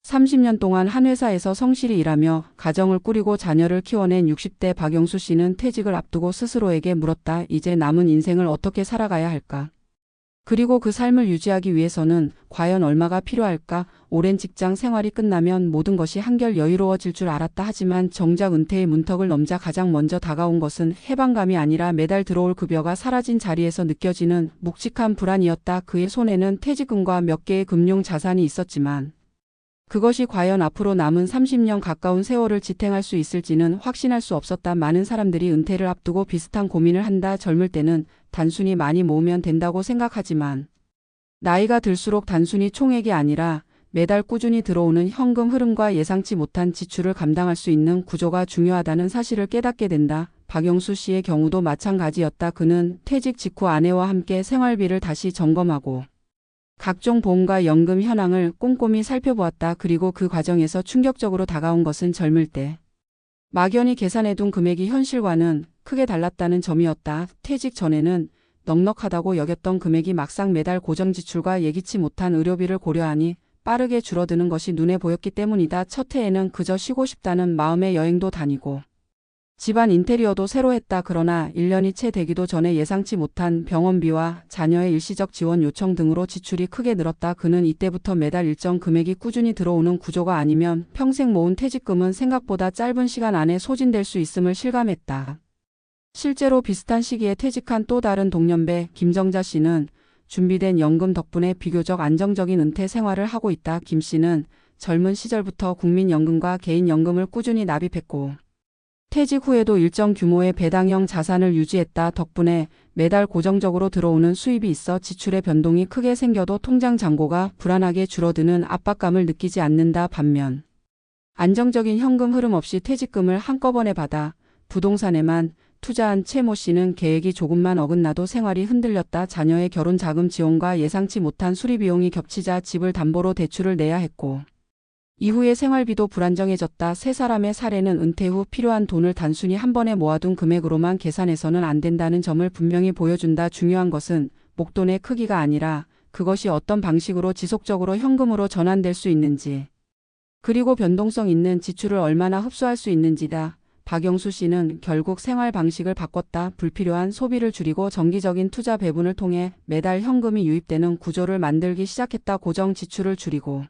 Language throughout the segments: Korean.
30년 동안 한 회사에서 성실히 일하며 가정을 꾸리고 자녀를 키워낸 60대 박영수 씨는 퇴직을 앞두고 스스로에게 물었다. 이제 남은 인생을 어떻게 살아가야 할까? 그리고 그 삶을 유지하기 위해서는 과연 얼마가 필요할까? 오랜 직장 생활이 끝나면 모든 것이 한결 여유로워질 줄 알았다. 하지만 정작 은퇴의 문턱을 넘자 가장 먼저 다가온 것은 해방감이 아니라 매달 들어올 급여가 사라진 자리에서 느껴지는 묵직한 불안이었다. 그의 손에는 퇴직금과 몇 개의 금융 자산이 있었지만 그것이 과연 앞으로 남은 30년 가까운 세월을 지탱할 수 있을지는 확신할 수 없었다. 많은 사람들이 은퇴를 앞두고 비슷한 고민을 한다. 젊을 때는 단순히 많이 모으면 된다고 생각하지만 나이가 들수록 단순히 총액이 아니라 매달 꾸준히 들어오는 현금 흐름과 예상치 못한 지출을 감당할 수 있는 구조가 중요하다는 사실을 깨닫게 된다. 박영수 씨의 경우도 마찬가지였다. 그는 퇴직 직후 아내와 함께 생활비를 다시 점검하고 각종 보험과 연금 현황을 꼼꼼히 살펴보았다. 그리고 그 과정에서 충격적으로 다가온 것은 젊을 때 막연히 계산해둔 금액이 현실과는 크게 달랐다는 점이었다. 퇴직 전에는 넉넉하다고 여겼던 금액이 막상 매달 고정 지출과 예기치 못한 의료비를 고려하니 빠르게 줄어드는 것이 눈에 보였기 때문이다. 첫 해에는 그저 쉬고 싶다는 마음에 여행도 다니고 집안 인테리어도 새로 했다. 그러나 1년이 채 되기도 전에 예상치 못한 병원비와 자녀의 일시적 지원 요청 등으로 지출이 크게 늘었다. 그는 이때부터 매달 일정 금액이 꾸준히 들어오는 구조가 아니면 평생 모은 퇴직금은 생각보다 짧은 시간 안에 소진될 수 있음을 실감했다. 실제로 비슷한 시기에 퇴직한 또 다른 동년배 김정자 씨는 준비된 연금 덕분에 비교적 안정적인 은퇴 생활을 하고 있다. 김 씨는 젊은 시절부터 국민연금과 개인연금을 꾸준히 납입했고 퇴직 후에도 일정 규모의 배당형 자산을 유지했다. 덕분에 매달 고정적으로 들어오는 수입이 있어 지출의 변동이 크게 생겨도 통장 잔고가 불안하게 줄어드는 압박감을 느끼지 않는다. 반면 안정적인 현금 흐름 없이 퇴직금을 한꺼번에 받아 부동산에만 투자한 최모 씨는 계획이 조금만 어긋나도 생활이 흔들렸다. 자녀의 결혼 자금 지원과 예상치 못한 수리 비용이 겹치자 집을 담보로 대출을 내야 했고 이후의 생활비도 불안정해졌다. 세 사람의 사례는 은퇴 후 필요한 돈을 단순히 한 번에 모아둔 금액으로만 계산해서는 안 된다는 점을 분명히 보여준다. 중요한 것은 목돈의 크기가 아니라 그것이 어떤 방식으로 지속적으로 현금으로 전환될 수 있는지 그리고 변동성 있는 지출을 얼마나 흡수할 수 있는지다. 박영수 씨는 결국 생활 방식을 바꿨다. 불필요한 소비를 줄이고 정기적인 투자 배분을 통해 매달 현금이 유입되는 구조를 만들기 시작했다. 고정 지출을 줄이고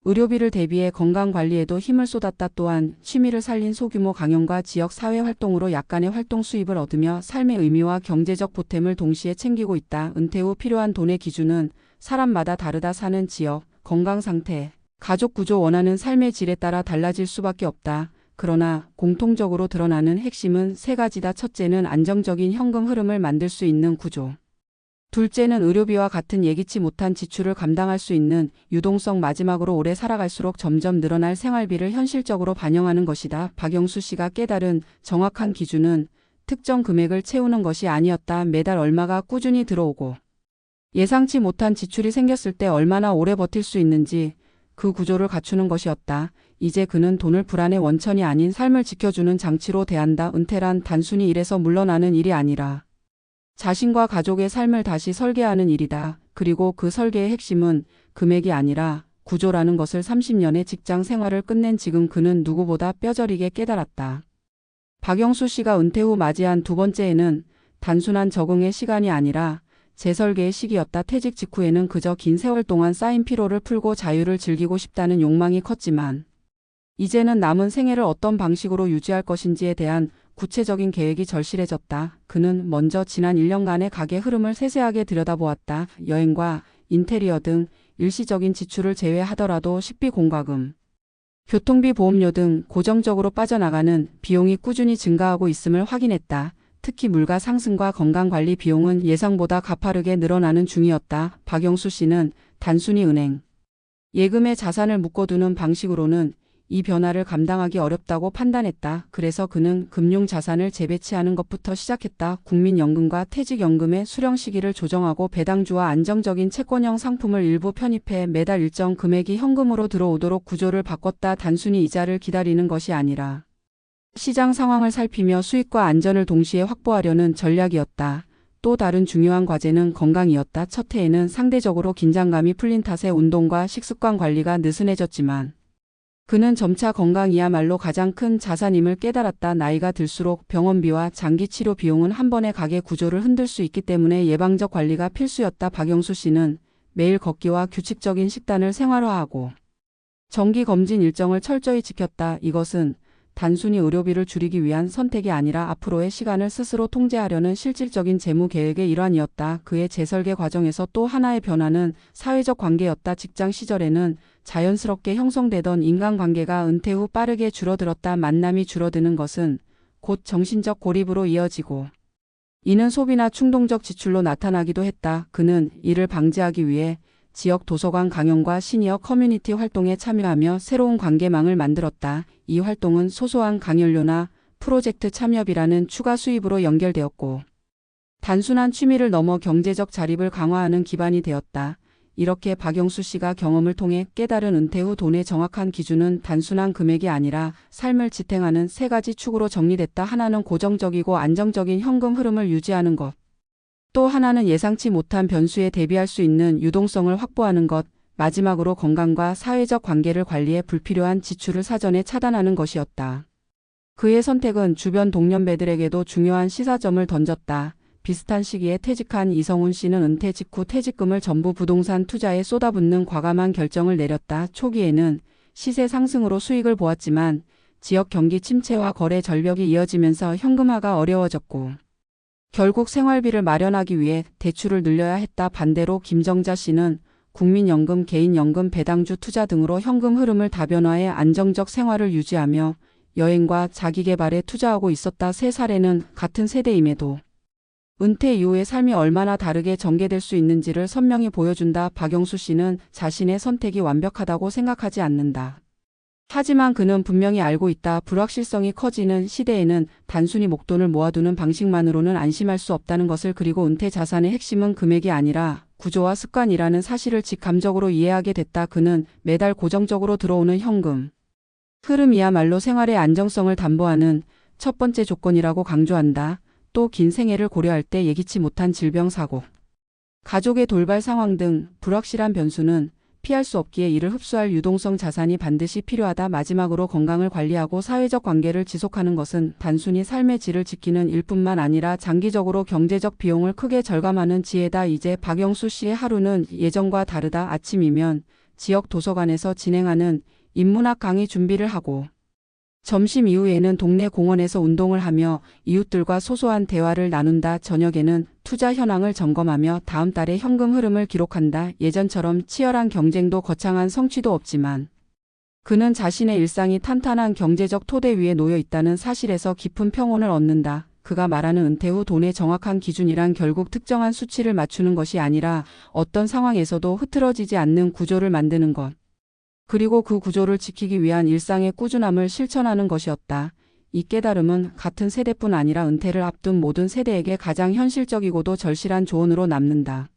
의료비를 대비해 건강관리에도 힘을 쏟았다. 또한 취미를 살린 소규모 강연과 지역 사회 활동으로 약간의 활동 수입을 얻으며 삶의 의미와 경제적 보탬을 동시에 챙기고 있다. 은퇴 후 필요한 돈의 기준은 사람마다 다르다. 사는 지역, 건강 상태, 가족 구조, 원하는 삶의 질에 따라 달라질 수밖에 없다. 그러나 공통적으로 드러나는 핵심은 세 가지다. 첫째는 안정적인 현금 흐름을 만들 수 있는 구조. 둘째는 의료비와 같은 예기치 못한 지출을 감당할 수 있는 유동성. 마지막으로 오래 살아갈수록 점점 늘어날 생활비를 현실적으로 반영하는 것이다. 박영수 씨가 깨달은 정확한 기준은 특정 금액을 채우는 것이 아니었다. 매달 얼마가 꾸준히 들어오고 예상치 못한 지출이 생겼을 때 얼마나 오래 버틸 수 있는지 그 구조를 갖추는 것이었다. 이제 그는 돈을 불안의 원천이 아닌 삶을 지켜주는 장치로 대한다. 은퇴란 단순히 일에서 물러나는 일이 아니라 자신과 가족의 삶을 다시 설계하는 일이다. 그리고 그 설계의 핵심은 금액이 아니라 구조라는 것을 30년의 직장 생활을 끝낸 지금 그는 누구보다 뼈저리게 깨달았다. 박영수 씨가 은퇴 후 맞이한 두 번째에는 단순한 적응의 시간이 아니라 재설계의 시기였다. 퇴직 직후에는 그저 긴 세월 동안 쌓인 피로를 풀고 자유를 즐기고 싶다는 욕망이 컸지만 이제는 남은 생애를 어떤 방식으로 유지할 것인지에 대한 구체적인 계획이 절실해졌다. 그는 먼저 지난 1년간의 가계 흐름을 세세하게 들여다보았다. 여행과 인테리어 등 일시적인 지출을 제외하더라도 식비, 공과금, 교통비, 보험료 등 고정적으로 빠져나가는 비용이 꾸준히 증가하고 있음을 확인했다. 특히 물가 상승과 건강관리 비용은 예상보다 가파르게 늘어나는 중이었다. 박영수 씨는 단순히 은행, 예금에 자산을 묶어두는 방식으로는 이 변화를 감당하기 어렵다고 판단했다. 그래서 그는 금융자산을 재배치하는 것부터 시작했다. 국민연금과 퇴직연금의 수령 시기를 조정하고 배당주와 안정적인 채권형 상품을 일부 편입해 매달 일정 금액이 현금으로 들어오도록 구조를 바꿨다. 단순히 이자를 기다리는 것이 아니라 시장 상황을 살피며 수익과 안전을 동시에 확보하려는 전략이었다. 또 다른 중요한 과제는 건강이었다. 첫 해에는 상대적으로 긴장감이 풀린 탓에 운동과 식습관 관리가 느슨해졌지만 그는 점차 건강이야말로 가장 큰 자산임을 깨달았다. 나이가 들수록 병원비와 장기치료 비용은 한 번에 가계 구조를 흔들 수 있기 때문에 예방적 관리가 필수였다. 박영수 씨는 매일 걷기와 규칙적인 식단을 생활화하고 정기검진 일정을 철저히 지켰다. 이것은 단순히 의료비를 줄이기 위한 선택이 아니라 앞으로의 시간을 스스로 통제하려는 실질적인 재무 계획의 일환이었다. 그의 재설계 과정에서 또 하나의 변화는 사회적 관계였다. 직장 시절에는 자연스럽게 형성되던 인간관계가 은퇴 후 빠르게 줄어들었다. 만남이 줄어드는 것은 곧 정신적 고립으로 이어지고 이는 소비나 충동적 지출로 나타나기도 했다. 그는 이를 방지하기 위해 지역 도서관 강연과 시니어 커뮤니티 활동에 참여하며 새로운 관계망을 만들었다. 이 활동은 소소한 강연료나 프로젝트 참여비라는 추가 수입으로 연결되었고 단순한 취미를 넘어 경제적 자립을 강화하는 기반이 되었다. 이렇게 박영수 씨가 경험을 통해 깨달은 은퇴 후 돈의 정확한 기준은 단순한 금액이 아니라 삶을 지탱하는 세 가지 축으로 정리됐다. 하나는 고정적이고 안정적인 현금 흐름을 유지하는 것. 또 하나는 예상치 못한 변수에 대비할 수 있는 유동성을 확보하는 것. 마지막으로 건강과 사회적 관계를 관리해 불필요한 지출을 사전에 차단하는 것이었다. 그의 선택은 주변 동년배들에게도 중요한 시사점을 던졌다. 비슷한 시기에 퇴직한 이성훈 씨는 은퇴 직후 퇴직금을 전부 부동산 투자에 쏟아붓는 과감한 결정을 내렸다. 초기에는 시세 상승으로 수익을 보았지만 지역 경기 침체와 거래 절벽이 이어지면서 현금화가 어려워졌고 결국 생활비를 마련하기 위해 대출을 늘려야 했다. 반대로 김정자 씨는 국민연금, 개인연금, 배당주 투자 등으로 현금 흐름을 다변화해 안정적 생활을 유지하며 여행과 자기개발에 투자하고 있었다. 세 사례는 같은 세대임에도 은퇴 이후의 삶이 얼마나 다르게 전개될 수 있는지를 선명히 보여준다. 박영수 씨는 자신의 선택이 완벽하다고 생각하지 않는다. 하지만 그는 분명히 알고 있다. 불확실성이 커지는 시대에는 단순히 목돈을 모아두는 방식만으로는 안심할 수 없다는 것을. 그리고 은퇴 자산의 핵심은 금액이 아니라 구조와 습관이라는 사실을 직감적으로 이해하게 됐다. 그는 매달 고정적으로 들어오는 현금 흐름이야말로 생활의 안정성을 담보하는 첫 번째 조건이라고 강조한다. 또 긴 생애를 고려할 때 예기치 못한 질병, 사고, 가족의 돌발 상황 등 불확실한 변수는 피할 수 없기에 이를 흡수할 유동성 자산이 반드시 필요하다. 마지막으로 건강을 관리하고 사회적 관계를 지속하는 것은 단순히 삶의 질을 지키는 일뿐만 아니라 장기적으로 경제적 비용을 크게 절감하는 지혜다. 이제 박영수 씨의 하루는 예전과 다르다. 아침이면 지역 도서관에서 진행하는 인문학 강의 준비를 하고 점심 이후에는 동네 공원에서 운동을 하며 이웃들과 소소한 대화를 나눈다. 저녁에는 투자 현황을 점검하며 다음 달의 현금 흐름을 기록한다. 예전처럼 치열한 경쟁도 거창한 성취도 없지만 그는 자신의 일상이 탄탄한 경제적 토대 위에 놓여 있다는 사실에서 깊은 평온을 얻는다. 그가 말하는 은퇴 후 돈의 정확한 기준이란 결국 특정한 수치를 맞추는 것이 아니라 어떤 상황에서도 흐트러지지 않는 구조를 만드는 것. 그리고 그 구조를 지키기 위한 일상의 꾸준함을 실천하는 것이었다. 이 깨달음은 같은 세대뿐 아니라 은퇴를 앞둔 모든 세대에게 가장 현실적이고도 절실한 조언으로 남는다.